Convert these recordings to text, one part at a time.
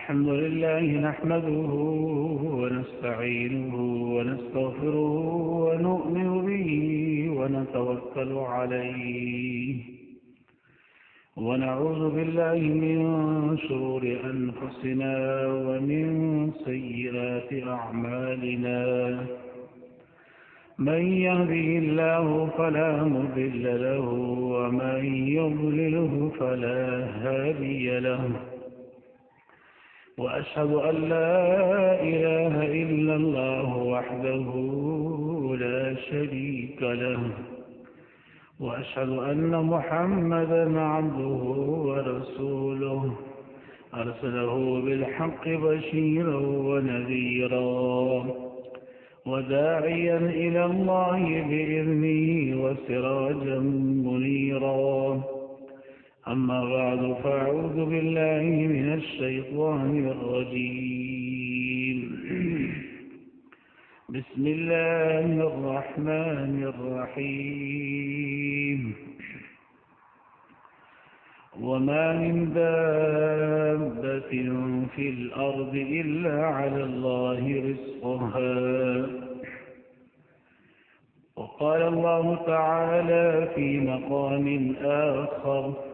الحمد لله نحمده ونستعينه ونستغفره ونؤمن به ونتوكل عليه ونعوذ بالله من شرور أنفسنا ومن سيئات أعمالنا من يهده الله فلا مضل له ومن يضلله فلا هادي له وأشهد أن لا إله إلا الله وحده لا شريك له وأشهد أن محمدا عبده ورسوله أرسله بالحق بشيرا ونذيرا وداعيا إلى الله بإذنه وسراجا منيرا أما بعد فأعوذ بالله من الشيطان الرجيم بسم الله الرحمن الرحيم وما من دابة في الأرض إلا على الله رزقها وقال الله تعالى في مقام آخر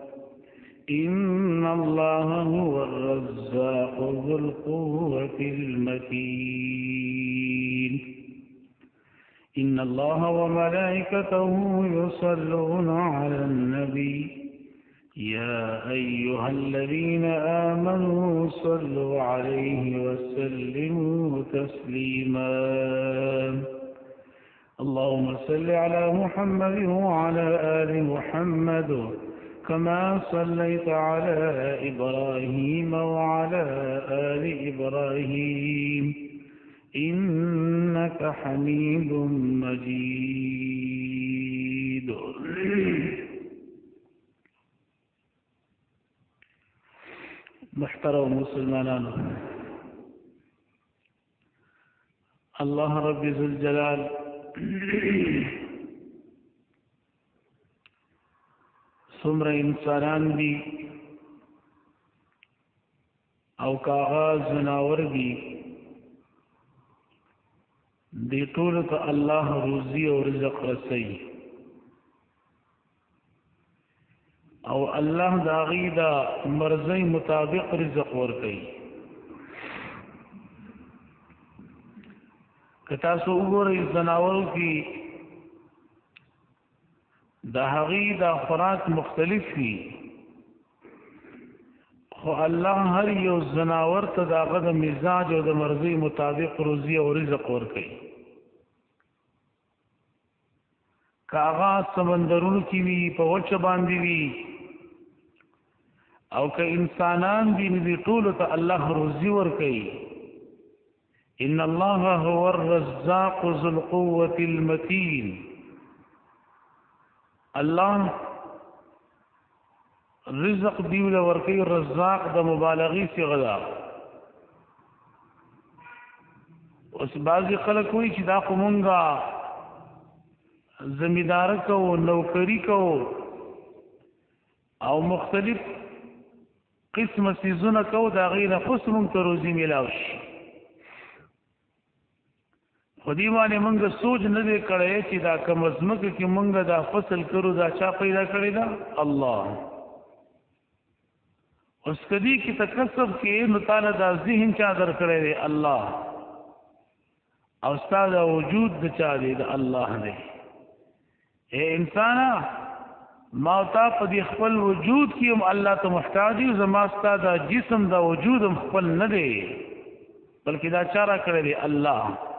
إن الله هو الرزاق ذو القوة المتين إن الله وملائكته يصلون على النبي يا أيها الذين آمنوا صلوا عليه وسلموا تسليما اللهم صل على محمد وعلى آل محمد كما صليت على إبراهيم وعلى آل إبراهيم إنك حميد مجيد محترم مسلمان الله رب ذو الجلال څومره انسانان دي او کاغذ زناور دي دي ټول ته الله روزي او رزق رسي او الله دا غیدا مرزي مطابق رزق ورکي کتا سو وګورئ زناور کی دا هغی دا خوراک مختلف وي خو الله هر یو زناور ته داغه د مزاج او د مرضی مطابق روزي او رزق ورکړي کاغا سمندرونو کې وي په وچ باندې وي او که انسانان دي دې ټول ته الله روزي ورکړي ان الله هو الرزاق ذو القوة المتين الله رزق دیول ورکی رزاق د مبالغی صيغه ده اوس بعضی خلک وایي چې دا کومنګا زمیندار کو نوکری کو او مختلف قسم سيزونه کو دا غیره خصم ته روزي ملاوي خودی باندې مونږ سوچ نه دی کړی چې دا کوم زمکه کې مونږ دا فصل کړو دا چا پیدا کړی دا الله اوس کدی کې تکسب کې نو تعالی دا ذهن چا در کړی دی الله او استاد وجود د چا دی د الله دی اے انسان ما تا په دې خپل وجود کې هم الله ته محتاج یو زما استاد جسم دا وجود هم خپل نه دی بلکې دا چارا کړی دی الله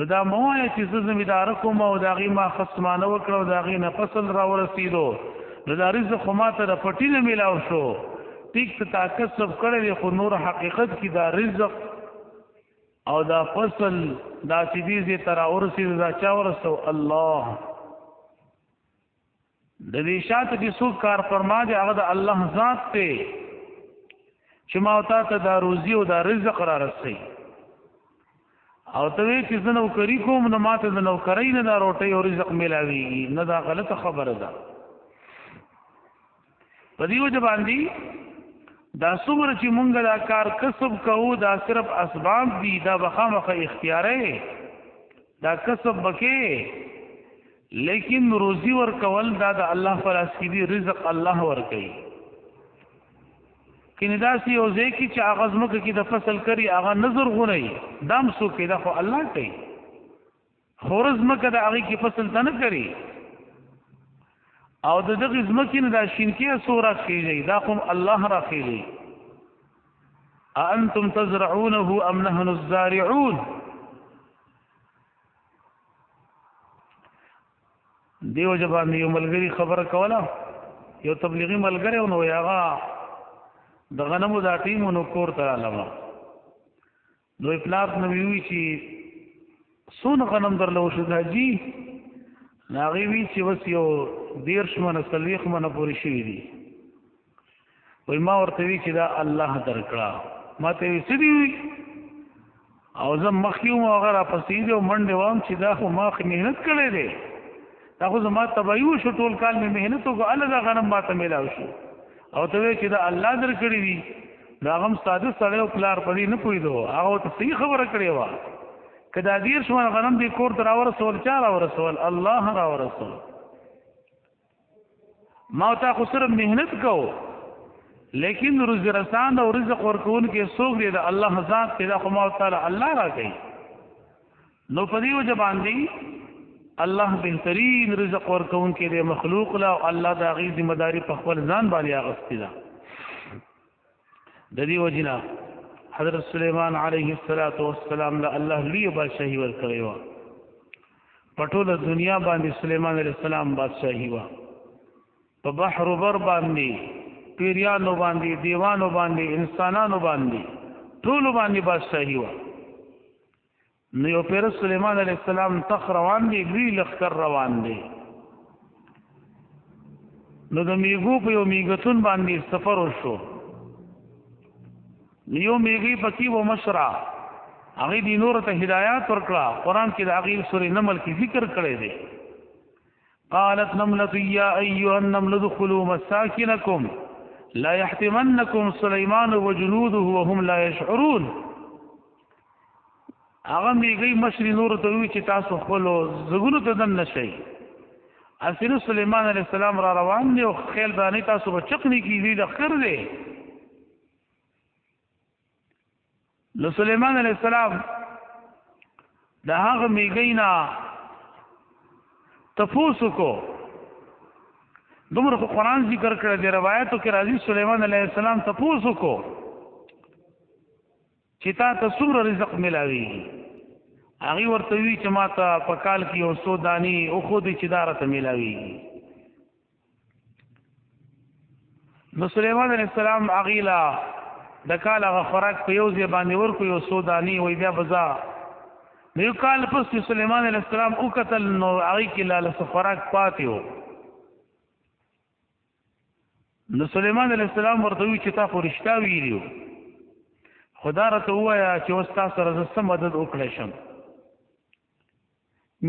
دا موایه چې زمیندار کوم او داغي ما خصمانه وکړو داغي نه فصل را ورسېدو دا رزق خو ماته د پټی نه ملاو شو ټیک ته تکسب کړی خو نور حقیقت کې دا رزق او دا فصل دا چې دې تر ورسېدو دا چا ورسو الله د دې شاته کې څو کار فرما دي هغه د الله ذات ته چې ما او ته دا روزي او دا رزق را رسي او ته چې زنه وکړی کوم نو ماته د نوکرۍ نه دا روټي او رزق ملاويږي نه دا غلطه خبره ده په دې وجه باندې دا څومره چې مونږ دا کار کسب کوو دا صرف اسباب دي دا بخامخه اختیاري دا کسب بکې لیکن روزي ورکول دا د الله فلاس کې دی رزق الله ورکوي کینه دا سی او ځکه چې اغاز مکه کې د فصل کری اغا نظر غونی دام سو کې دا خو الله کوي خورز مکه دا هغه کې فصل نه کری او د دغه ځمکې نه دا شینکې سوره کېږي دا کوم الله را کېږي انتم تزرعونه ام نحن الزارعون دیو جبان یو ملګری خبره کوله یو تبلیغي ملګری نو یاغه د غنمو دا ټیمونو کور ته علامه نو پلاټ نو وی چې سون غنم درلو شو داجی ناغي وی چې وس یو دیرش منه سلیخ منه پوری شوی دی وای ما ورته وی چې دا الله درکړه ما ته وی سدي او زم مخیوم هغه پسې دی منډه وام چې دا خو ما مهنت کړې ده دا خو زما تبایو شو ټول کال می مهنت وکړه الله غنم ما ته ملاو شو او ته چې دا الله درکړي دي دا غم ساده سره او پلار پدې نه پویدو هغه ته صحیح خبره کړې و کدا دیر شو غنم دې کور تر اور رسول چا را رسول الله را رسول ما ته خو سره مهنت کو لیکن رزق رسان او رزق ورکون کې سوګ دې دا الله ذات دې خو ما تعالی الله را کوي نو پدې وجه باندې الله بهترین رزق ورکون کې د مخلوق لا او الله دا غي ذمہ داری په خپل ځان باندې اغستی ده د دې وجنا حضرت سليمان عليه السلام له الله لوی بادشاہي ورکړی و پټول دنیا باندې سليمان عليه السلام بادشاہي و په بحر بر باندې پیریانو باندې دیوانو باندې انسانانو باندې ټول باندې بادشاہي و نو یو پیر سليمان عليه السلام تخ روان دی وی لخر روان دی نو د میګو په یو میګتون باندې سفر وشو یو میګي پکی و مشرا هغه دی نور ته هدایت ورکړه قران کې د هغه سورې نمل کې ذکر کړی دی قالت نملة يا ايها النمل ادخلوا مساكنكم لا يحتمنكم سليمان وجنوده وهم لا يشعرون هغه میږي مشري نور ته وی چې تاسو خپل زګونو ته دن نشئ اسیر سليمان عليه السلام را روان دی او خیل باندې تاسو په چقنی کې دی د خر دی نو سليمان عليه السلام د هغه میږي نه تفوسو کو دومره قرآن ذکر کړی دی روایتو کې راځي سليمان عليه السلام تفوسو کو چې تا ته څومره رزق ملاوي هغه ورته وی چې ما ته په کال کې یو څو دانی او خو دې چې دارته ملاوي نو سليمان عليه السلام اغیلا د کال هغه خوراک په یو ځای باندې ورکو یو څو دانی وای بیا بزا نو کال پس سليمان عليه السلام او قتل نو هغه کې لاله خوراک پاتې وو نو سليمان عليه السلام ورته وی چې تا خو رښتا ویلو خدا راته وایا چې وستا سره زسته مدد وکړې شم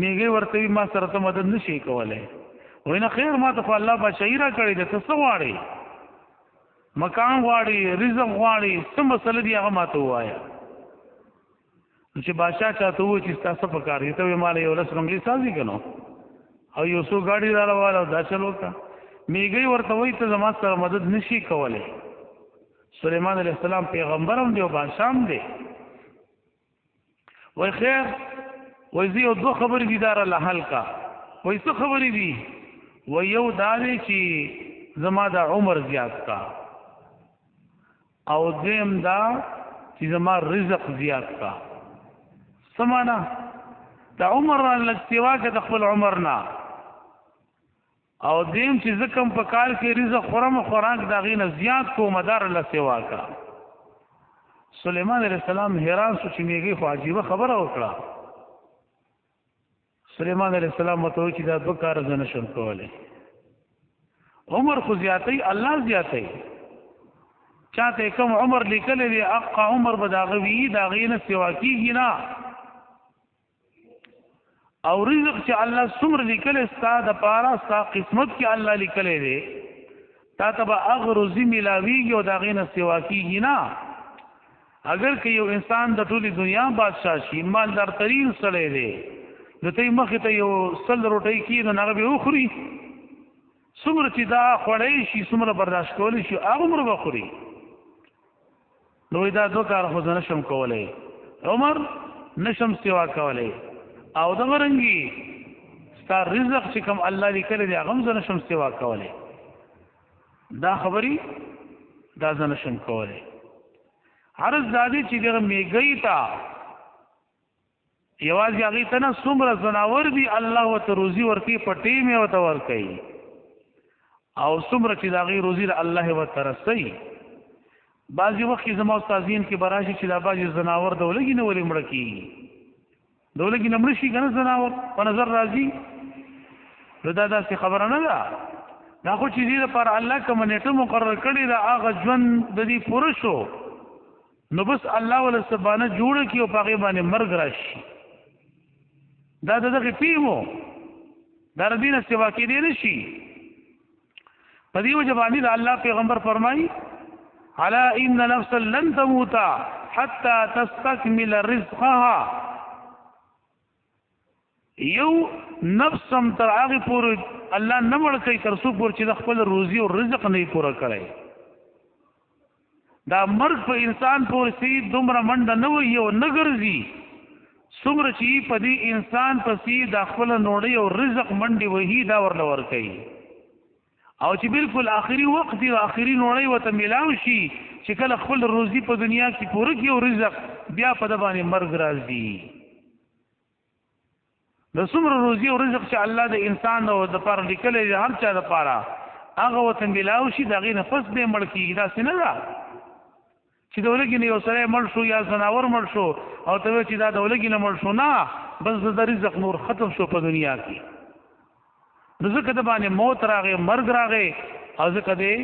میګي ورته ما سره ته مدد نشي کولای وینه خیر ما ته الله بشیر کړی د څه واړی مکان واړی رزق واړی څه مسله دی هغه ما ته وایا چې بادشاہ چاته و چې تاسو په کار یې ته مال یو لس رنگلی سازي کنو او یو څو گاډي راواله دا چلو کا میګي ورته وای ته زما سره مدد نشي کولای سليمان عليه السلام پیغمبرم دی او بادشاہ دی وای خیر وای زیو دو خبرې دي دار الله حل کا وای څه خبرې دي وای یو دا دی چې زما د عمر زیات کا او دیم دا چې زما رزق زیات کا سمانا د عمر لږ سیوا کې د خپل عمر نه او دیم چې زکم په کال کې رزق خورم خوراک دا غینه زیات کو مدار له سیوا کا سليمان عليه السلام حیران شو چې میږي خو عجیب خبره وکړه سليمان عليه السلام متوي چې دا دوه کار زنه شم کوله عمر خو زیاتې الله زیاتې چاته کوم عمر لیکل دی اقا عمر بداغوی دا غینه سیوا کیږي نه او رزق چې الله څومره لیکل ستا د پاره ستا قسمت کې الله لیکل دی تا ته به هغه روزي ملاویږي او د هغې نه سوا کېږي نه. اگر که یو انسان د ټولې دنیا بادشاه شي، مالدار ترین سړی دی، نو ته یې مخې ته یو 100 روټۍ کښېږدي نو هغه به یې وخوري. څومره چې دا خوړی شي څومره برداشت کولی شي هغه عمر به خوري. نو دا دوه کاره خو زه نشم کولی، عمر نشم سوا کولی، او دغه رنګې ستا رزق چې کوم الله لیکلی دی هغه هم زه نشم سوا کولی. دا خبرې دا زه نشم کولی. عرض دا دی چې دغه میږی ته یوازې هغې ته نه څومره ځناور دي الله ورته روزي ورکوي، په ټیم یې ورته ورکوي، او څومره چې د هغې روزي د الله ورته رسوي. بعضې وخت کې زما استاذین کې به راشي چې دا بعضې ځناور د ولږې نه ولې مړه کېږي، د ولږې نه مړه شي که نه ځناور په نظر راځي. نو دا داسې خبره نه ده. دا خو چې دې دپاره الله کومه نیټه مقرر کړې ده هغه ژوند د دې پوره شو، نو بس الله ولا سبحانه جوړه کړي او په هغې باندې مرګ راشي. دا د دغې ټیم و، دا د دې نه سوا کېدی نه شي. په دې وجه باندې د الله پیغمبر فرمایي الا ان نفسا لن تموت حتى تستكمل رزقها. یو نفس هم تر هغې پورې الله نه مړ کوي تر څو پورې چې د خپل روزي او رزق نه یې پوره کړی. دا مرګ په انسان پورې سي دومره منډه نه وي او نه ګرځي څومره چې په دې انسان پسې د خپل نوړۍ او رزق منډې وهي دا ورله ورکوي، او چې بالکل آخري وخت دی آخري نوړۍ ورته میلاو شي چې کله خپل روزي په دنیا کې پوره کړي او رزق بیا په ده باندې مرګ راځي. د څومره روزي او رزق چې الله د انسان او دپاره لیکلی دی هر چا دپاره هغه ورته میلاو شي د هغې نه پس دی مړ کېږي. داسې نه ده چې د ولږې نه یو سړی مړ شو یا ځناور مړ شو او ته وایې چې دا د ولږې نه مړ شو، نه، بس د رزق نور ختم شو په دنیا کې. نو ځکه د باندې موت راغی، مرګ راغی او ځکه دی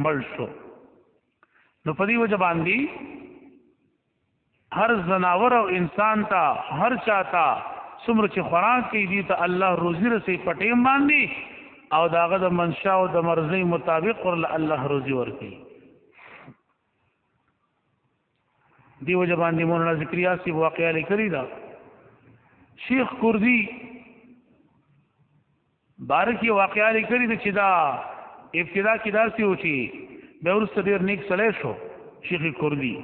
مړ شو. نو په دې وجه باندې هر ځناور او انسان ته هر چا ته څومره چې خوراک کوي دي ته الله روزي رسوي په ټیم باندې، او د هغه د منشا او د مرضۍ مطابق ورله الله روزي ورکوي. دی وجه باندې مولانا ذکریا صاحب واقعه لیکلې ده. شیخ کردی بارکی واقعه لیکلې ده چې دا ابتدا کې داسې و چې بیا وروسته ډېر نیک سړی شو. شیخ کردی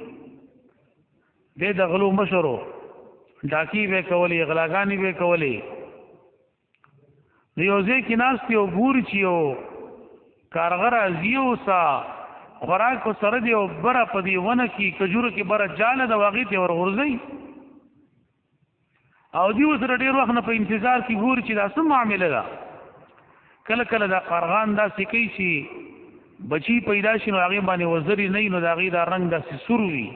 دی د غلو مشر و، ډاکې به یې کولې، غلاګانې به یې کولې. د یو ځای کې ناست دی او ګوري چې یو کارغه راځي اوسه خوراک کو سره دی او بره په دې ونه کې کجورو کې بره جاله د هغې ته ورغورځوي، او دوی ورسره ډېر وخت نه په انتظار کې ګوري چې دا څه معامله ده. کله کله دا قارغان داسې کوي چې بچي پیدا شي نو هغې باندې وزرې نه وي نو د هغې دا رنګ داسې سور وي،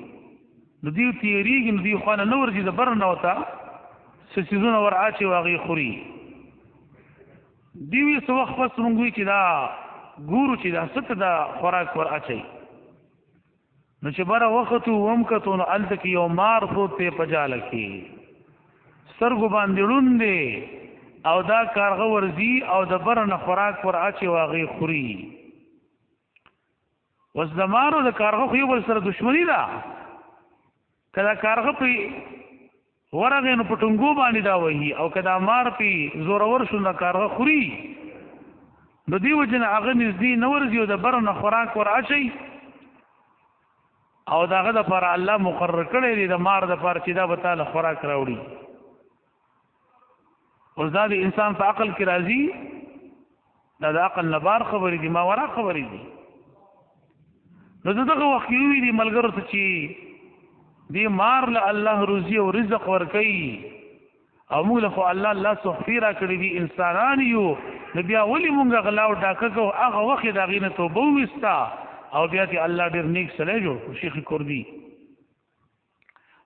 نو دوی تېرېږي نو دوی خوا نه ورځي، د بره نه ورته څه څیزونه ور اچي او هغې خوري. دوی څه وخت پس مونږ وایي چې دا ګورو چې دا څه ته دا خوراک ور اچوي. نو چې بره وختو ومکتو نو هلته کې یو مار پروت دی په جاله کې، سترګو باندې ړوند دی، او دا کارغه ورځي او د بره نه خوراک ور اچي او هغې خوري. اوس د مار او د کارغه خو یو بل سره دشمني ده. که دا کارغه پرې ورغی نو په ټنګو باندې دا وهي، او که دا مار پرې زورور شو نو کارغه خوري. نو دې وجې نه هغه نږدې نه ورځي او د بره نه خوراک ور اچوي، او د هغه دپاره الله مقرر کړی دی د مار دپاره چې دا به تاله خوراک راوړي. اوس دا د انسان په عقل کې راځي، دا د عقل نه بار خبرې دي، ماورا خبرې دي. نو دغه وخت کې ووي دي ملګرو ته چې دې مار له الله روزي او رزق ورکوي، او موږ له خو الله سخفي را کړي دي انسانان یو، نو بیا ولې مونږ غلا او ډاکه کوو؟ هغه وخت یې د هغې نه توبه وویسته او بیا دې الله ډېر نیک سړی جوړ کړو شیخ کردي.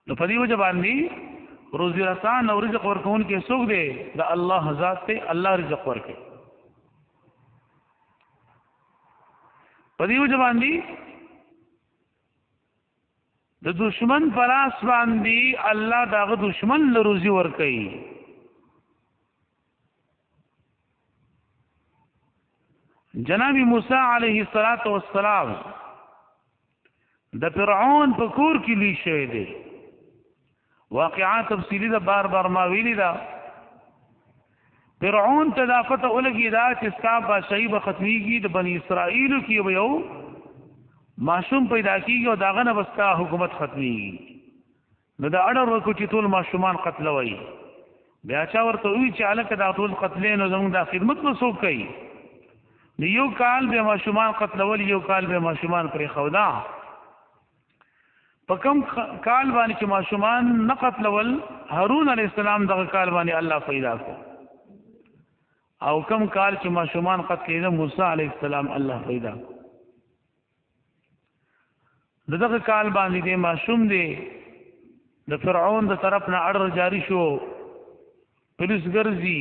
نو په دې وجه باندې روزي رسان او رزق ورکوونکی څوک دی؟ د الله ذات دی، الله رزق ورکوي. په دې وجه باندې د دشمن په لاس باندې الله د هغه دشمن له روزي ورکوي. جناب موسی علیه السلام د فرعون په کور کې لوی شوی دی. واقعات تفصیلی دا بار بار ما ویلی دا. فرعون ته دا پته ولګی دا چې ستا بادشاہي به ختمیږي، د بنی اسرائیلو کې به یو ماشوم پیدا کیږي او داغه نه بستا حکومت ختمیږي. نو دا اړه ورکو چې ټول ماشومان قتلوي. بیا چا ورته وی چې الکه دا ټول قتلین او زموږ د خدمت وسوک کوي. نو یو کال به ماشومان قتلول، یو کال به ماشومان پرې خودا. په کوم کال باندې چې ماشومان نه قتلول، هارون علیه السلام دغه کال باندې الله پیدا کو. او کوم کال چې ماشومان قتلیدل، موسی علیه السلام الله پیدا کو. دغه کال باندې د ماشوم دی د فرعون د طرف نه اړه جاری شو، پولیس ګرځي.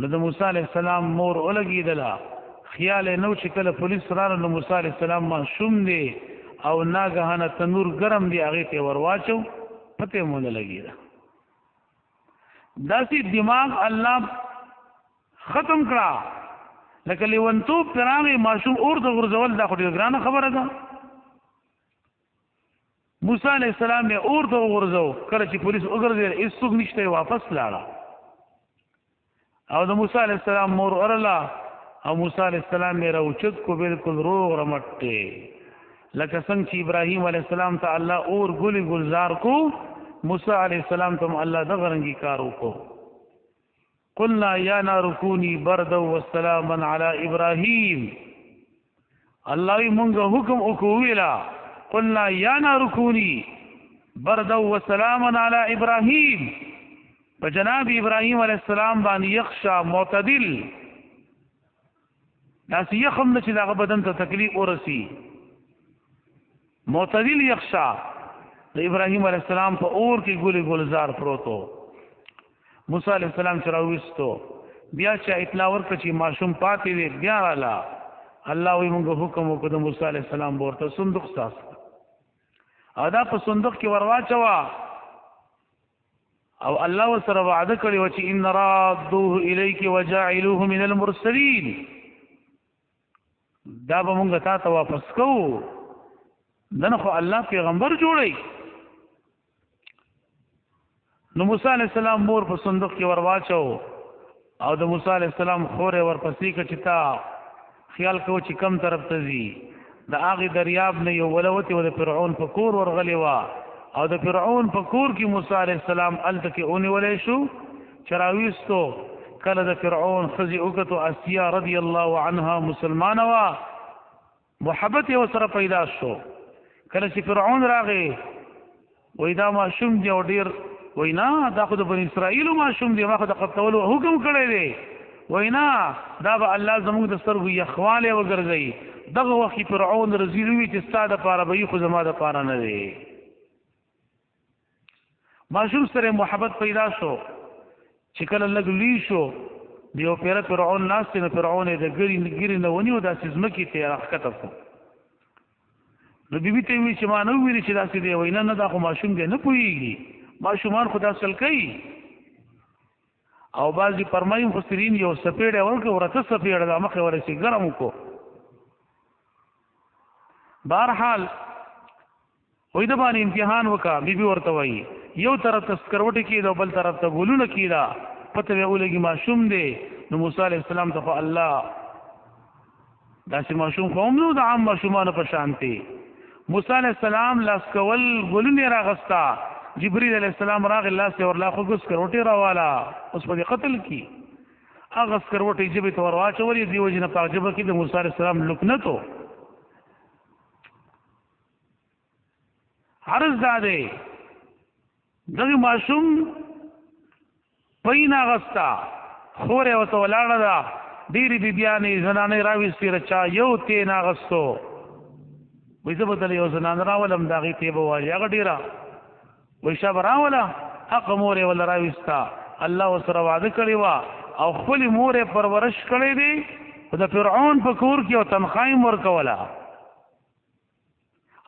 نو د موسی علیه السلام مور ولګېدله، خیال نو چې کله پولیس راغله نو موسی علیه السلام ماشوم دی او ناګهانه تنور ګرم دی هغې ته ورواچو، پته مو نه لګېده. داسې دماغ الله ختم کړه لکه لیونتوب پرې راغی، ماشوم اور ته غورځول دا خو ډېره ګرانه خبره ده. موسی علیه السلام یې اور ته وغورځو، کله چې پولیس وګرځېدل هېڅوک نشته، واپس لاړه. او د موسی علیه السلام مور ورله او موسی علیه السلام یې راوچت کو، بالکل روغ رمټ دی. لکه څنګه چې ابراهیم علیه السلام ته الله اور ګلي گلزار کو، موسی علیه السلام ته الله دغه رنګي کار وکړو. قلنا یا نار کونی بردا وسلاما علی ابراهیم. الله یې مونږ حکم وکړو ویلا قلنا یا نار کونی بردا وسلاما علی ابراهیم. په جناب ابراهیم علیه السلام باندې یخشا معتدل، داسې یخم نه چې دغه بدن ته تکلیف ورسی. معتدل یخشا د ابراهیم علیه السلام په اور کې ګلي گلزار پروتو. موسی علیه السلام چې راوستو، بیا چې اطلاع ورکړه چې ماشوم پاتې دی، بیا رااله الله وی موږ حکم وکړو د موسی علیه السلام ورته صندوق ساز او دا په صندوق کې ورواچوه. او الله وسره وعده کړی و چې ان رادوه الیک وجاعلوه من المرسلین، دا به موږ تا ته واپس کوو. دنه خو الله پیغمبر جوړی. نو موسی علیه السلام مور په صندوق کې ورواچو او د موسی علیه السلام خورې ورپسې کړه چې تا خیال کوو چې کم طرف ته ځي. د هغې دریاب نه یو ولوتې و د فرعون په کور ورغلې وه او د فرعون په کور کې موسی علیه السلام هلته کې ونیولی شو چې راویستو. کله د فرعون ښځې وکتو، اسیا رضی الله عنها مسلمانه وه، محبت یې ورسره پیدا شو. کله چې فرعون راغی وایي دا ماشوم دی او ډېر، وایي نه دا خو د بني اسرائیلو ماشوم دی، ما خو د قتلولو حکم کړی دی. وایي نه دا به الله زموږ د سترګو یخوالی وګرځوي. دغه وخت فرعون رزیل وي چې ستا دپاره به وي خو زما دپاره نه دی. ماشوم سره محبت پیدا شو. چې کله لږ لوی شو د یو پیره فرعون ناست دی، نو فرعون یې د ګیرې نه ونیو، داسې ځمکې ته یې راښکته کړو. نو بیبي ته یې وویل چې ما نه وویلې چې داسې دی. وایي نه دا خو ماشوم دی، نه پوهېږي، ماشومان خو دا اصل کوي. او بعضې فرمایي مفسرین یو سپېړی ورکړه، ورته سپېړه دا مخې ورسې ګرم وکړو. بهرحال وایي د باندې امتحان وکړه. بیبي ورته وایي یو طرف ته سکروټې کېده او بل طرف ته ګلونه کېده، پته به یې ولګي ماشوم دی. نو موسی علیه السلام ته خو الله داسې ماشوم خو هم نو د عام ماشومانو په شان دی. موسی علیه السلام لاس کول ګلونه یې راغسته. جبريل علیه السلام راغی، لاس یې ورلاخوږه، سکروټې راواله، اوس په دې قتل کي. هغه سکروټې ژبې ته ورواچولې، دې وجې نه په هغه ژبه کې د موسی علیه السلام لکنت و. عرض دا دی دغه ماشوم پین اغستا، خور یې ورته ولاړه ده. ډېرې بیبیانې زنانې راویستې رچا یو تین اغستو. وایي زه به دله یو زنانه راولم د هغې تی به وایي هغه ډېره. وایي شا به راوله، حقه مور یې وله راویسته. الله ورسره واده کړې وه او خپلې مور یې پرورش کړی دی. خو د فرعون په کور کې یو تنخوا یې ورکوله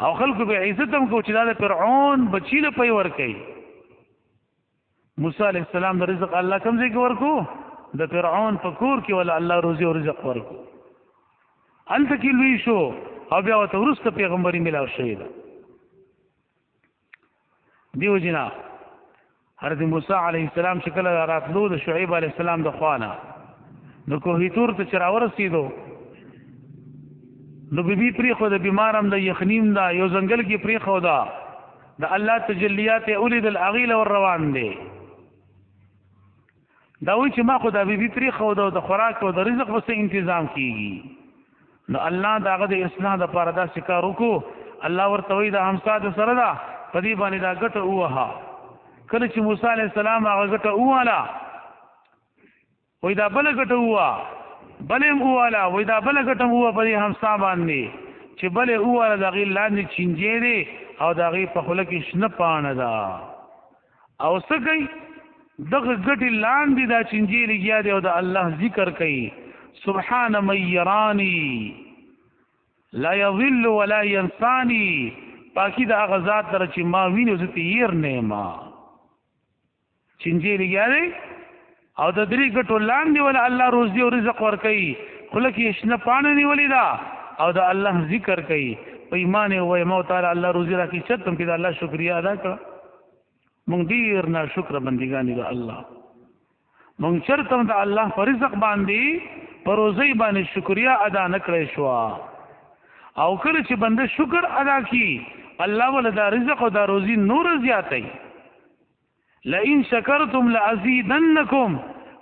او خلکو به عزت هم کو چې دا د فرعون بچی له پی ورکوي. موسی علیه السلام د رزق الله کوم ځای کې ورکو؟ د فرعون په کور کې ولا الله روزي او رزق ورکو. هلته کې لوی شو او بیا ورته وروسته پیغمبري ملاو شوې ده. دیو جنا حضرت موسی علیه السلام چې کله راتلو د شعیب علیه السلام د خوانه نو کوهی تور ته چې راورسېدو نو بیبي پرېښوده، بیمار هم ده، یخنیم ده، یو ځنګل کې پرېښوده، د الله تجلیات یې ولیدل، هغې له ور روان دی. دا وایي چې ما خو دا بیبي پرېښوده او د خوراک او د رزق به څه انتظام کېږي. نو الله د هغه د اصلاح دپاره داسې کار وکړو. الله ورته وایي دا همسا د سره ده، په دې باندې دا ګټه ووهه. کله چې موسی علیه السلام هغه ګټه وواله وایي دا بله ګټه ووهه، بلې هم وواله، وایي دا بله ګټه هم ووهه په دې همسا باندې چې بلې وواله د هغې لاندې چینجی دی او د هغې په خوله کې شنه پاڼه ده. او څه کوي؟ دغه ګټې لاندې دا چینجی لګیا دی او د الله ذکر کوي. سبحان من یرانی لا یضل ولا ینسانی، پاکی د هغه ذات لره چې ما ویني زه ته هیر نه یم. چینجی لګیا دی او د درې ګټو لاندې ولا الله روزي او رزق ورکوي، خوله کې شنه پاڼه نیولې ده او د الله ذکر کوي. په ایمان یې ووایه ما تعالی الله روزي راکړي، چرته هم کې د الله شکریا ادا کړه. مونږ ډېر ناشکره بندګان یو د الله. مونږ چرته هم د الله په رزق باندې په روزۍ باندې شکریا ادا نه کړی شوه. او کله چې بنده شکر ادا کړي الله ول دا رزق او دا روزي نور زیاتوي. لئن شکرتم لازیدنکم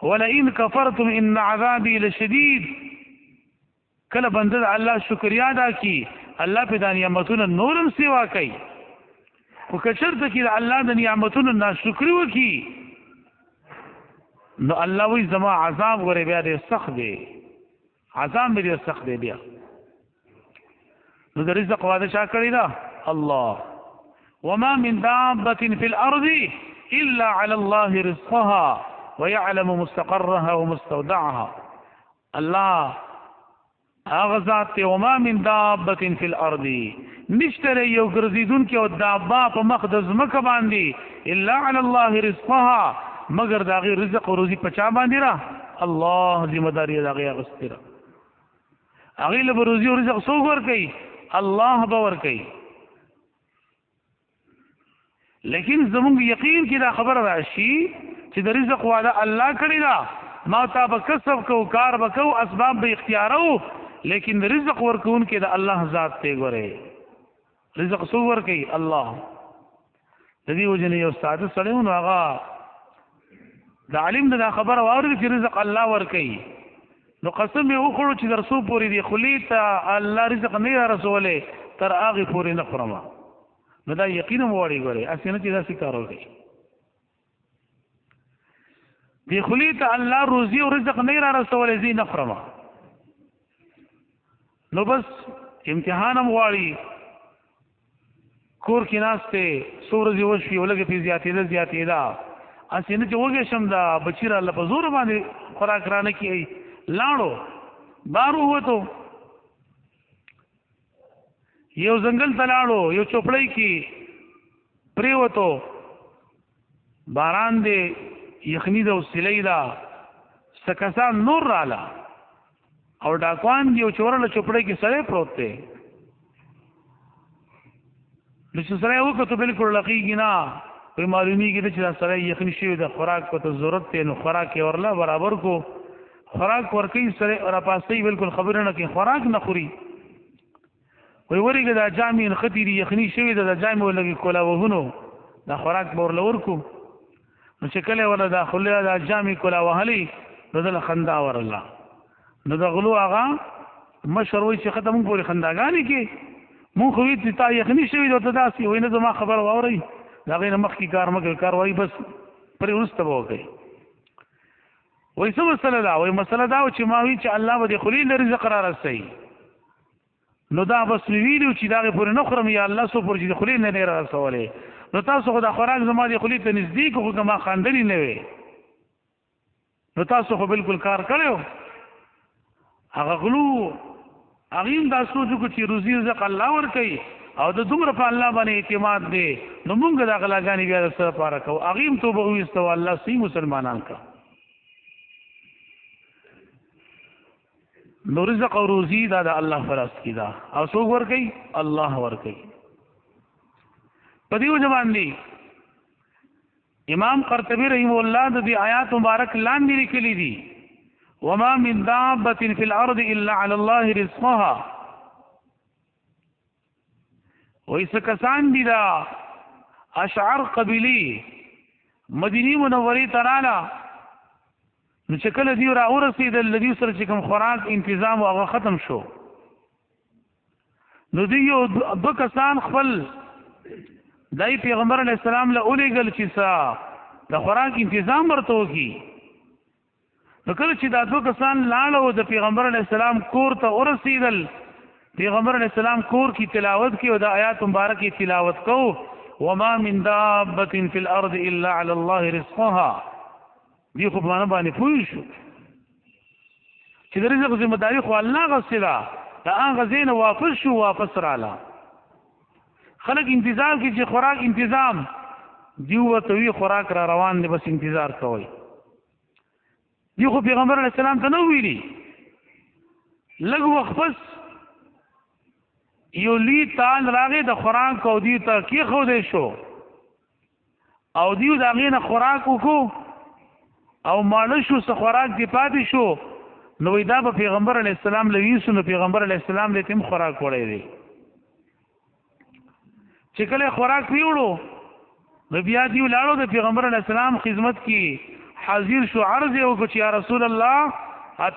ولئن کفرتم ان عذابی لشدید. کله بنده د الله شکریا ادا کړي الله په دا نعمتونو نورم سیوا کوي. خو که چېرته کې د الله د نعمتونو ناشکري وکړي نو الله وایي زما عذاب ګورې بیا ډېر سخت دی، عذاب مې ډېر سخت دی. بیا نو د رزق وعده چا کړې ده؟ الله. وما من دابة في الأرض إلا على الله رزقها ويعلم مستقرها ومستودعها. الله هغه ذات ته وما من دابة في الأرض، نشته یو ګرځېدونکې او دابه په مخ د ځمکه باندې الا على الله رزقها، مگر د هغې رزق او روزي په چا باندې ده؟ الله ذمه داري د هغې اخیستې ده. هغې له به روزي او رزق څوک ورکوي؟ الله به ورکوي. لیکن زمونږ یقین کې دا خبره راشي چې د رزق وعده الله کړې ده، ما تا به کسب کوو، کار به کوو، اسباب به اختیارو، لیکن رزق ورکوونکی د الله ذات دی. ګورئ رزق څوک ورکوي؟ الله. د دې وجې نه یو ساده سړی و نو هغه د عالم دا خبره واورېده چې رزق الله ورکوي، نو قسم یې وخوړو چې در څو پورې دی خولې ته الله رزق نه را رسولی تر هغې پورې نه خورم. نو دا یقین هم وړي. ګورئ هسې نه چې داسې کار وکړي، دې خولې ته الله روزي او رزق نه را رسولی زه نه خورم. نو بس امتحان هم غواړي. کور کې ناست دی، څو ورځې وشوي او لږه پرې زیاتېده هسې نه چې وږی شم دا بچي راله په زوره باندې خوراک رانه کړي. لاړو بار ووتو، یو ځنګل ته لاړو، یو چوپړی کې پرېوتو، باران دی، یخني ده او سیلۍ ده، څه کسان نور راله او ډاکوان دي او چې ورله چوپړی کې سړی پروت دی. نو چې سړی وکتو بلکل لقیږي نه، پرې معلومیږي نه چې دا سړی یخني شوی ده، خوراک ورته ضرورت دی. نو خوراک یې ورله برابر کو، خوراک ورکوي، سړی راپاڅوي، بلکل خبره نه کوي، خوراک نه خوري. وایي ورېږه دا جامې نښتې دي، یخني شوې ده، دا جامې ورلږې کولا وهونو، دا خوراک به ورله ورکو. نو چې کله یې ورله دا خوله دا جامې کولا وهلې نو دله خندا ورله. نو د غلو هغه مشر وایي چې ښه ته مونږ پورې خنداګانې کې مونږ خو وایي چې تا یخني شوې ده ورته داسې وایي نه زما خبره واورئ، د هغې نه مخکې کار مه کوئ، کار وایي بس پرې وروسته به وکړئ. وایي څه مسله ده؟ وایي مسله دا و چې ما وایي چې الله به د خولې له رزق را رسوي. نو دا بس مې ویلي چې د هغې پورې نه خورم یا الله څو پورې چې د خولې نه دی را رسولی. نو تاسو خو دا خوراک زما د خولې ته نږدې خو که ما خاندلې نه وې نو تاسو خو بلکل کار کړی و. هغه غلو هغې هم دا سوچ وکړو چې روزي رزق الله ورکوي او د دومره په الله باندې اعتماد دی، نو مونږ دا غلاګانې بیا د څه لپاره کوو؟ هغې هم توبه وویسته او الله صحیح مسلمانان کړه. نو رزق او روزي دا د الله فرض کی دا او څوک ورکي الله ورکي په دې وجه باندې امام قرطبي رحمه الله د دې آیات مبارک لاندې لیکلي دي وما من دابة في الارض الا على الله رزقها وایسه کسان دي دا اشعار قبيلي مدینی منوری تراله نو چې کله دی را ورسېدل لدی سره چې کوم خوراک انتظام هغه ختم شو نو دی یو دو کسان خپل دای پیغمبر علی السلام له اولېګل چې سا د خوراک انتظام ورته وکي نو کله چې دا دو کسان لاړو د پیغمبر علی السلام کور ته ورسېدل پیغمبر علی السلام کور کی تلاوت کی او د آیات مبارکه تلاوت کو وما من دابة في الارض الا على الله رزقها دی خو په معنا باندې پوه شو چې د رزق ذمہ داری خو الله غسلا دا هغه زین واپس شو واپس رااله خلک انتظار کوي چې خوراک انتظام دیو ته وی خوراک را روان دی بس انتظار کوي دی خو پیغمبر علیه السلام ته نو ویلي لږ وخت پس یو لی تال راغی د خوراک کو دی ته کې خو دې شو او دیو دا غینه خوراک وکړو او ماړه شو څه خوراک دی پاتې شو نو دا به پیغمبر علیه السلام لویسو نو پیغمبر علیه السلام دې تم خوراک وړی دی چې کله خوراک پیوړو نو بیا دی لاړو د پیغمبر علیه السلام خدمت کې حاضر شو عرض یې وکړ چې یا رسول الله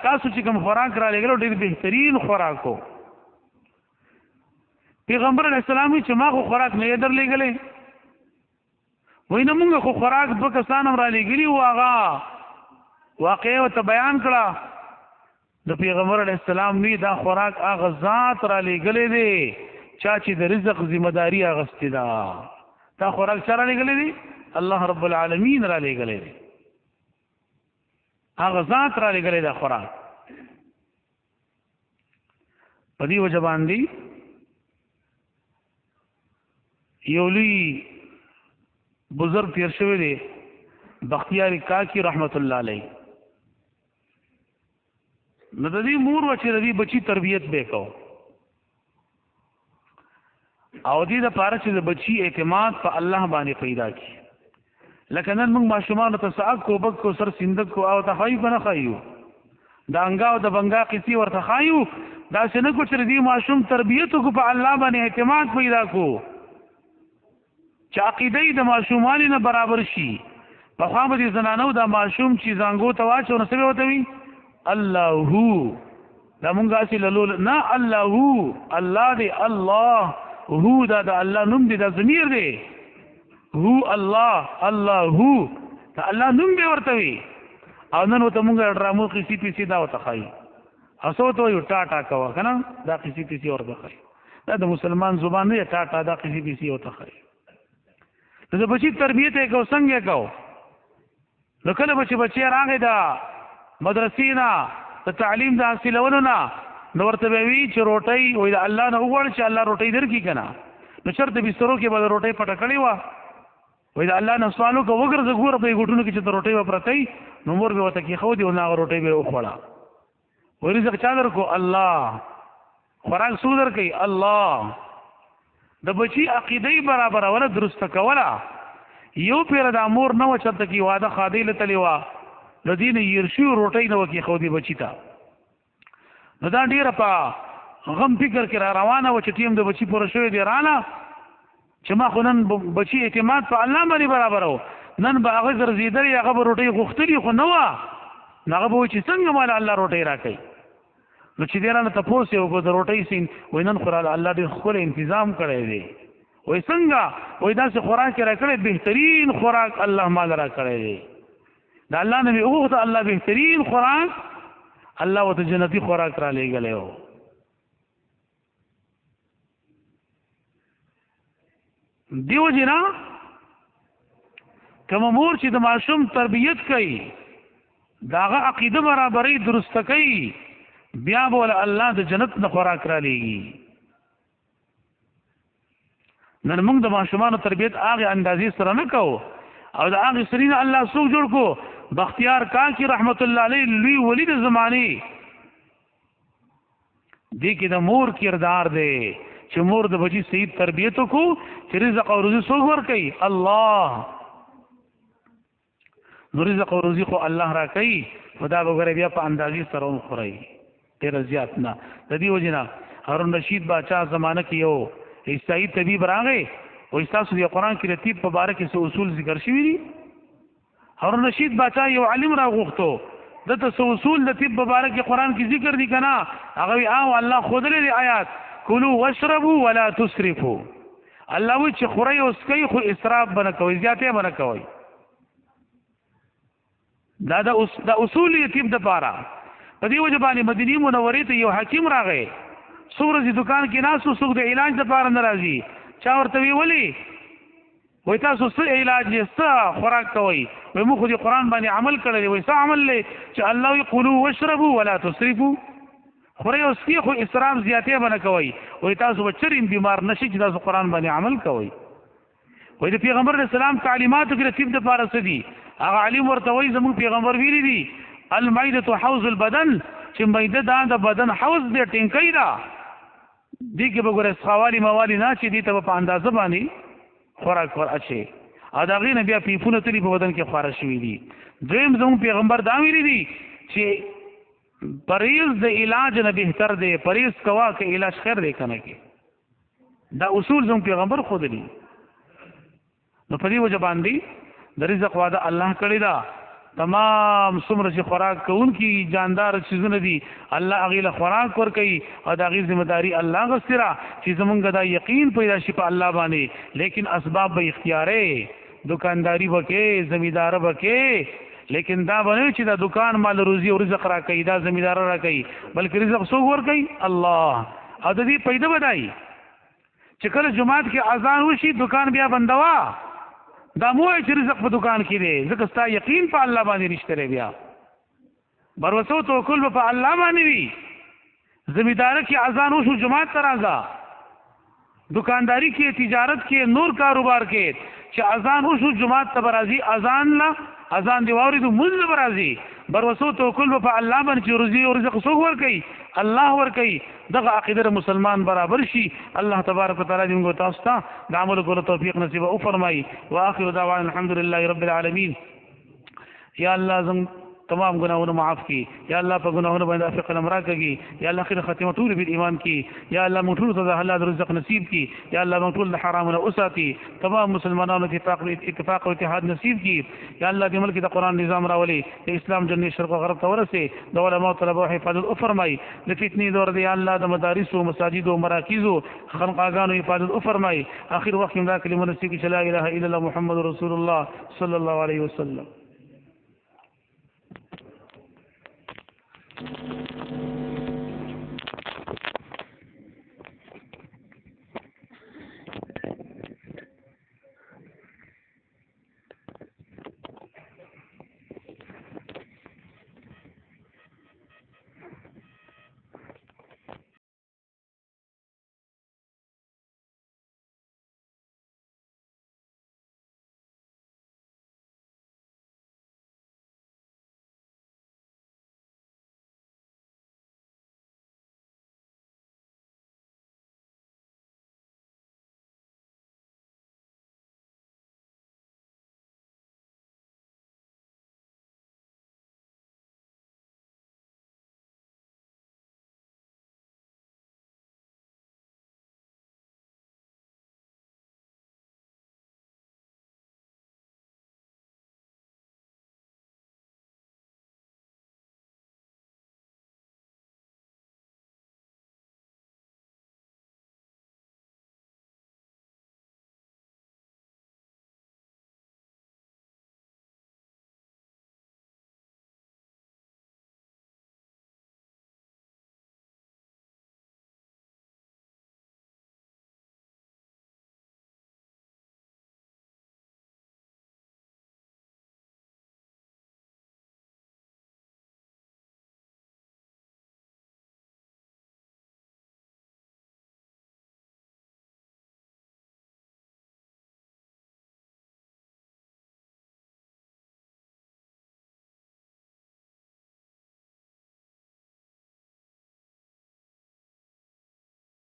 تاسو چې کوم خوراک را لګلو ډېر بهترین خوراک و پیغمبر علیه السلام چې ما خو خوراک نه در لګلې وای نه مونږ خو خوراک دوه کسان را لګلی و هغه واقعي او ته بیان کړه د پیغمبر علیه السلام وی دا خوراک هغه ذات را لګلې دی چا چې د رزق ذمہ داری اغستې ده دا خوراک چا را لګلې دی الله رب العالمین را لګلې دی هغه ذات را لګلې دا خوراک په دې وجه باندې یو لوی بزرگ تیر شوی دی بختیار کاکی رحمت الله علیه نو د دې مور و چې د دې بچی تربیت وکاو او دې د پاره چې د بچی اعتماد په الله باندې پیدا کی لکه نن موږ ماشومان ته ساق کو بک کو سر سندک کو او تخایو کنه خایو دا انګاو د بنګا قصي ورته خایو دا څنګه کو چې دې ماشوم تربیت کو په الله باندې اعتماد پیدا کو چې عقیده د ماشومان نه برابر شي په خوا به زنانو د ماشوم چې زنګو ته واچو نو څه وته وي الله هو دا مونږه اصل لول نه الله هو الله دی الله هو دا د الله نوم دی د ضمیر دی هو الله الله هو دا الله نوم به ورته وي او نن وته مونږه ډرامو کې سي دا وته خای اسو ته یو ټاټا کوا کنه دا کې سي ورته خای دا د مسلمان زبان نه ټاټا دا کې سي ورته خای د بچی تربیت یې کو څنګه کو نو کله بچی راغی دا مدرسې نه د تعلیم د حاصلولو نه نو ورته وی چې روټۍ وای د الله نه وغواړي چې الله روټۍ درکې کنه نو چرته بسترو کې به روټۍ پټه کړې و وای د الله نه سوالو کو وګرځه ګوره په ګټونو کې چې روټۍ و پرتې نو مور به وته کې خو دی او نه روټۍ به وخوړه وای رزق چا درکو الله خوراک سو درکې الله د بچی عقیده برابر ولا درست کولا یو پیر د امور نو چرته کې واده خادی له تلیوا د دین يرشي روټۍ نو کې خو دی بچی تا نو دا ډیره په غم فکر کې را روانه و چې ټیم د بچی پوره شوی دی رانه چې ما خو نن بچی اعتماد په الله باندې برابر و نن به هغه ګرځیدل هغه روټۍ غوښتلی خو نو هغه به چې څنګه مال الله روټۍ راکړي نو چې دیرانه تاسو یو کو د روټۍ سین وینن خورال الله دې خپل تنظیم کړی دی وای څنګه وای دا څه خوراک راکړي بهترین خوراک الله مال را کړی دی دا الله نبی اوغه الله بهترین خوراک الله وت جنتی خوراک را لګلې و دیو جنا کوم مور چې د ماشوم تربیت کوي داغه عقیده برابرۍ درست کوي بیا بول الله د جنت نه خوراک را لېږي نن موږ د ماشومان تربیت هغه اندازې سره نه کوو او د هغه سرینه الله څوک جوړ کو بختیار کاکی رحمت الله علیه لوی ولید زمانی دې کې د مور کردار دی چې مور د بچی صحیح تربیت کو چې رزق او روزي څوک ورکوي الله نو رزق او روزي خو الله را کوي خدا وګوره بیا په اندازې سره خوري ډېر زیات نه د دې وجنه هارون رشید بادشاہ زمانہ کې یو عیسائی طبيب راغی او تاسو د قرآن کې د طب په باره کې څه اصول ذکر شوي دي هارون رشید بادشاہ یو عالم راغوښتو دته څه اصول د طب په باره کې قرآن کې ذکر دي کنه هغه او الله خودلې دی آیات کلوا واشربوا ولا تسرفوا الله وی چې خوري او سکي خو اسراف بنه کوي زیاتې بنه کوي دا د اصول طب د پاره په دې وجه باندې مدینه منورې ته یو حکیم راغی څورځي دکان کې ناسو څوک د علاج لپاره ناراضي چا ورته ویلي وای تاسو څه علاج یې څه خوراک کوئ وای موږ د قرآن باندې عمل کړی وای څه عمل لې چې الله یقولوا واشربوا ولا تسرفوا خوري او سکي خو اسراف زیاتې باندې کوي وای تاسو بچرین بیمار نشئ چې تاسو قرآن باندې عمل کوئ وای د پیغمبر اسلام تعلیماتو کې رتیب د پاره سدي هغه علم ورته وای زموږ پیغمبر ویلي دي المعده حوض البدن چې معده د بدن حوض دی ټینګی دا دې کې به ګوره سخاوالي موالي نه چې دې ته په اندازه باندې خوراک ور اچي ا دغه نه بیا پیپونه تلی په بدن کې خارج شوي دي دویم زموږ پیغمبر دا ویلي دي چې پریز د علاج نه بهتر دی پریز کوا کې علاج خیر دی کنه کې دا اصول زموږ پیغمبر خود دي نو په دې وجه باندې د رزق وعده الله کړی دا تمام څومره چې خوراک کوونکی جاندار چیزونه دي الله هغې له خوراک ورکوي او د هغې ذمہداري الله غوښتې ده چې زمونږ دا یقین پیدا شي په الله باندې لیکن اسباب به اختیارې دکانداری به کې زمینداره به کې لیکن دا به نه چې دا دکان مال روزي او رزق را کوي دا زمینداره را کوي بلکې رزق څوک ورکوي الله او د دې پیدا بدایي چې کله جمعات کې اذان وشي دکان بیا بندوا دا مو چې رزق په دکان کې دی ځکه ستا یقین په الله باندې رښتره بیا بروسو توکل په الله باندې وي زمیندار کې اذان وشو جماعت ته راځه دکانداری کې تجارت کې نور کاروبار کې چې اذان وشو جماعت ته برازي اذان دی واوري د مول برازي بروسو توکل په الله باندې چې روزي او رزق څوک ورکوي الله ورکوي دغه عقیده مسلمان برابر شي الله تبارک وتعالى دې موږ تاسو ته د عمل کولو توفیق نصیب او فرمایي واخر دعوانا الحمدلله رب العالمین یا الله زم تمام گناہوں معاف کی یا اللہ پر گناہوں باندې عفو قلم راکږي یا الله خیر خاتمه ټول په ایمان کی یا الله موږ ټول ته حلال رزق نصیب کی یا الله موږ ټول حرام نه اوساتي تمام مسلمانانو اتفاق او اتحاد نصیب کی یا الله دې ملک د قرآن نظام راولي د اسلام جنې شرق او غرب ته ورسه د علماء طلبه حفاظت او فرمای د فتنې دور دی الله د مدارس او مساجد او مراکز او خانقاهانو حفاظت او فرمای اخر وخت دا کلمه نصیب کی لا اله الا الله محمد رسول الله صلی الله علیه وسلم